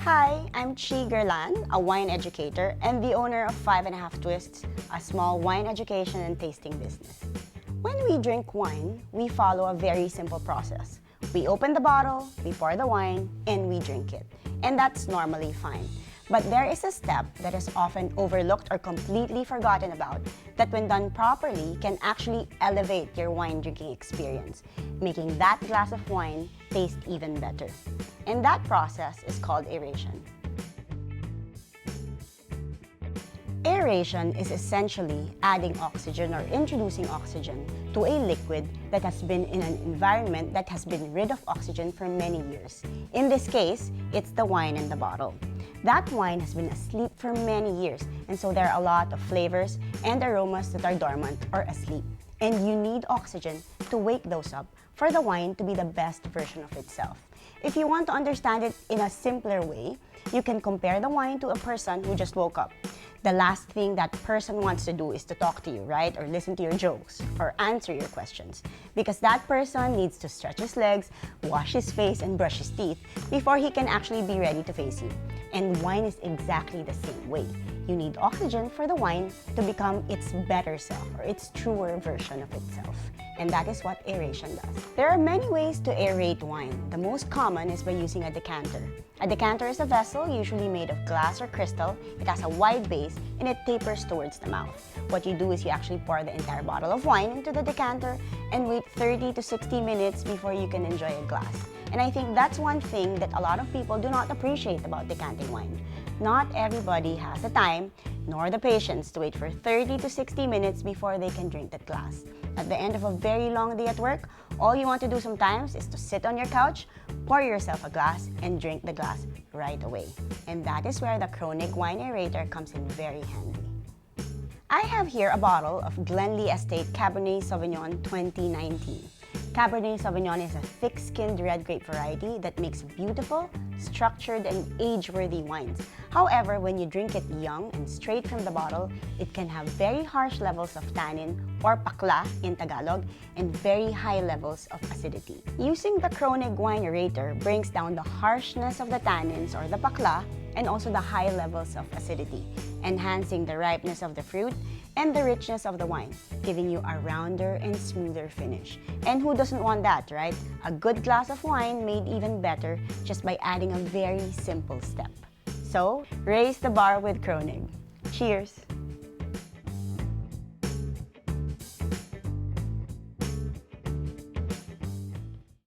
Hi, I'm Chie Gaerlan, a wine educator and the owner of 5½ Twists, a small wine education and tasting business. When we drink wine, we follow a very simple process. We open the bottle, we pour the wine, and we drink it. And that's normally fine. But there is a step that is often overlooked or completely forgotten about that when done properly can actually elevate your wine drinking experience, making that glass of wine taste even better. And that process is called aeration. Aeration is essentially adding oxygen or introducing oxygen to a liquid that has been in an environment that has been rid of oxygen for many years. In this case, it's the wine in the bottle. That wine has been asleep for many years, and so there are a lot of flavors and aromas that are dormant or asleep. And you need oxygen to wake those up for the wine to be the best version of itself. If you want to understand it in a simpler way, you can compare the wine to a person who just woke up. The last thing that person wants to do is to talk to you, right? Or listen to your jokes, or answer your questions. Because that person needs to stretch his legs, wash his face, and brush his teeth before he can actually be ready to face you. And wine is exactly the same way. You need oxygen for the wine to become its better self, or its truer version of itself. And that is what aeration does. There are many ways to aerate wine. The most common is by using a decanter. A decanter is a vessel usually made of glass or crystal. It has a wide base and it tapers towards the mouth. What you do is you actually pour the entire bottle of wine into the decanter and wait 30 to 60 minutes before you can enjoy a glass. And I think that's one thing that a lot of people do not appreciate about decanting wine. Not everybody has the time nor the patience to wait for 30 to 60 minutes before they can drink that glass. At the end of a very long day at work, all you want to do sometimes is to sit on your couch, pour yourself a glass, and drink the glass right away. And that is where the Krönig wine aerator comes in very handy. I have here a bottle of Glenlee Estate Cabernet Sauvignon 2019. Cabernet Sauvignon is a thick-skinned red grape variety that makes beautiful, structured, and age-worthy wines. However, when you drink it young and straight from the bottle, it can have very harsh levels of tannin, or pakla in Tagalog, and very high levels of acidity. Using the Krönig wine aerator brings down the harshness of the tannins, or the pakla, and also the high levels of acidity, enhancing the ripeness of the fruit and the richness of the wine, giving you a rounder and smoother finish. And who doesn't want that, right? A good glass of wine made even better just by adding a very simple step. So, raise the bar with Krönig. Cheers!